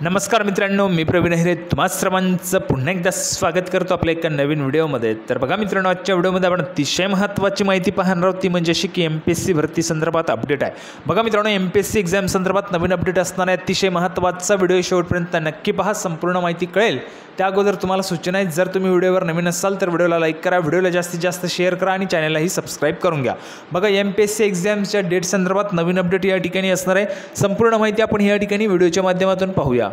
नमस्कार मित्रांनो, मी प्रवीण अहिरे तुम्हा सर्वांचं पुन्हा एकदा स्वागत करतो आपल्या एका नवीन व्हिडिओमध्ये। तर बघा मित्रांनो, आजच्या व्हिडिओमध्ये आपण अतिशय महत्त्वाची माहिती पाहणार आहोत, ती म्हणजे अशी की MPSC भरती संदर्भात अपडेट आहे। बघा मित्रांनो, MPSC एक्झाम संदर्भात नवीन अपडेट असणार आहे। अतिशय महत्त्वाचा व्हिडिओ शेवटपर्यंत नक्की पहा, संपूर्ण माहिती कळेल। त्या अगोदर तुम्हाला सूचना आहे, जर तुम्ही व्हिडिओवर नवीन असाल तर व्हिडिओला लाईक करा, व्हिडिओला जास्तीत जास्त शेअर करा आणि चॅनललाही सबस्क्राईब करून घ्या। बघा, MPSC एक्झामच्या डेट संदर्भात नवीन अपडेट या ठिकाणी असणार आहे। संपूर्ण माहिती आपण या ठिकाणी व्हिडिओच्या माध्यमातून पाहूया।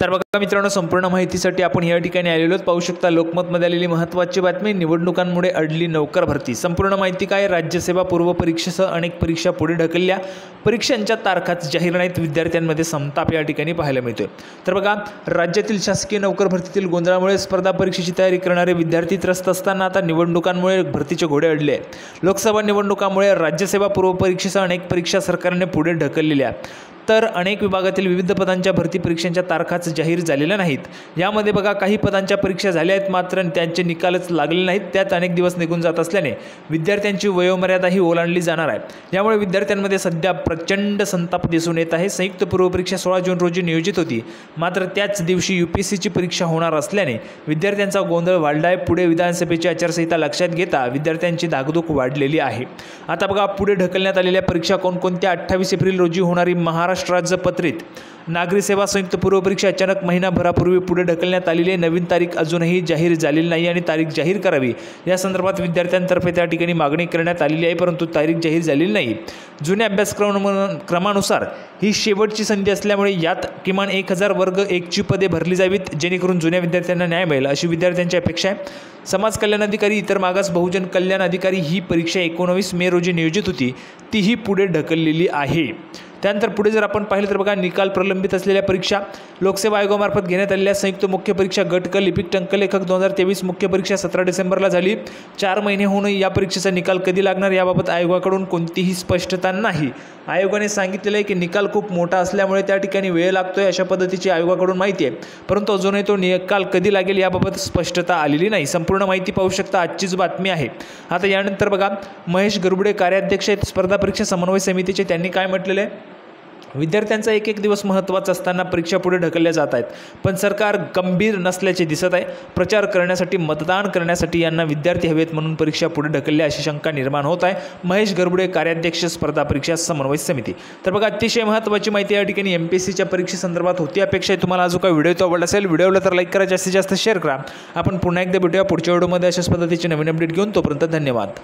तर बघा मित्रांनो, संपूर्ण माहितीसाठी आपण या ठिकाणी आलेलो पाहू शकता। लोकमतमध्ये आलेली महत्त्वाची बातमी, निवडणुकांमुळे अडली नोकर भरती। संपूर्ण माहिती काय, राज्यसेवा पूर्व परीक्षेसह अनेक परीक्षा पुढे ढकलल्या, परीक्षांच्या तारखाच जाहीर नाहीत, विद्यार्थ्यांमध्ये संताप या ठिकाणी पाहायला मिळतोय। तर बघा, राज्यातील शासकीय नोकर भरतीतील गोंधळामुळे स्पर्धा परीक्षेची तयारी करणारे विद्यार्थी त्रस्त असताना आता निवडणुकांमुळे भरतीचे घोडे अडले आहेत। लोकसभा निवडणुकांमुळे राज्यसेवा पूर्व परीक्षेसह अनेक परीक्षा सरकारने पुढे ढकललेल्या, तर अनेक विभागातील विविध पदांच्या भरती परीक्षांच्या तारखाच जाहीर झालेल्या नाहीत। यामध्ये बघा, काही पदांच्या परीक्षा झाल्या आहेत, मात्र त्यांचे निकालच लागले नाहीत। त्यात अनेक दिवस निघून जात असल्याने विद्यार्थ्यांची वयोमर्यादाही ओलांडली जाणार आहे। यामुळे विद्यार्थ्यांमध्ये सध्या प्रचंड संताप दिसून येत आहे। संयुक्त पूर्व परीक्षा 16 जून रोजी नियोजित होती, मात्र त्याच दिवशी UPSCची परीक्षा होणार असल्याने विद्यार्थ्यांचा गोंधळ वाढला आहे। पुढे विधानसभेची आचारसंहिता लक्षात घेता विद्यार्थ्यांची धाकधूक वाढलेली आहे। आता बघा, पुढे ढकलण्यात आलेल्या परीक्षा कोणकोणत्या? 28 एप्रिल रोजी होणारी महाराष्ट्र राज्य पत्रित नागरी सेवा संयुक्त पूर्व परीक्षा अचानक महिनाभरापूर्वी पुढे ढकलण्यात आलेली आहे। नवीन तारीख अजूनही जाहीर झालेली नाही आणि तारीख जाहीर करावी या संदर्भात विद्यार्थ्यांतर्फे त्या ठिकाणी मागणी करण्यात आलेली आहे, परंतु तारीख जाहीर झालेली नाही। जुन्या अभ्यासक्रमानुसार ही शेवटची संधी असल्यामुळे यात किमान 1000 वर्ग 1ची पदे भरली जावीत, जेणेकरून जुन्या विद्यार्थ्यांना न्याय मिळेल, अशी विद्यार्थ्यांची अपेक्षा आहे। समाज कल्याण अधिकारी, इतर मागास बहुजन कल्याण अधिकारी ही परीक्षा 19 मे रोजी नियोजित होती, तीही पुढे ढकललेली आहे। त्यानंतर पुढे जर आपण पाहिलं तर बघा, निकाल प्रलंबित असलेल्या परीक्षा लोकसेवा आयोगामार्फत घेण्यात आलेल्या संयुक्त मुख्य परीक्षा गट क लिपिक टंकलेखक 2023 मुख्य परीक्षा 17 डिसेंबरला झाली। 4 महिने होऊन या परीक्षेचा निकाल कधी लागणार याबाबत आयोगाकडून कोणतीही स्पष्टता नाही। आयोगाने सांगितलेलं आहे की निकाल खूप मोठा असल्यामुळे त्या ठिकाणी वेळ लागतोय, अशा पद्धतीची आयोगाकडून माहिती आहे, परंतु अजूनही तो निकाल कधी लागेल याबाबत स्पष्टता आलेली नाही। संपूर्ण माहिती पाहू शकता, आजचीच बातमी आहे। आता यानंतर बघा, महेश गरबुडे कार्याध्यक्ष आहेत स्पर्धा परीक्षा समन्वय समितीचे, त्यांनी काय म्हटलेलं आहे? विद्यार्थ्यांचा एक दिवस महत्त्वाचा असताना परीक्षा पुढे ढकलल्या जात आहेत, पण सरकार गंभीर नसल्याचे दिसत आहे। प्रचार करण्यासाठी, मतदान करण्यासाठी यांना विद्यार्थी हवेत म्हणून परीक्षा पुढे ढकलल्या, अशी शंका निर्माण होत आहे। महेश गरबुडे कार्याध्यक्ष स्पर्धा परीक्षा समन्वय समिती। तर बघा, अतिशय महत्त्वाची माहिती या ठिकाणी MPSCच्या परीक्षेसंदर्भात होती। अपेक्षा आहे तुम्हाला जो काही व्हिडिओ तो आवडला असेल, व्हिडिओला तर लाईक करा, जास्तीत जास्त शेअर करा। आपण पुन्हा एकदा भेटूया पुढच्या व्हिडिओमध्ये अशाच पद्धतीचे नवीन अपडेट घेऊन। तोपर्यंत धन्यवाद।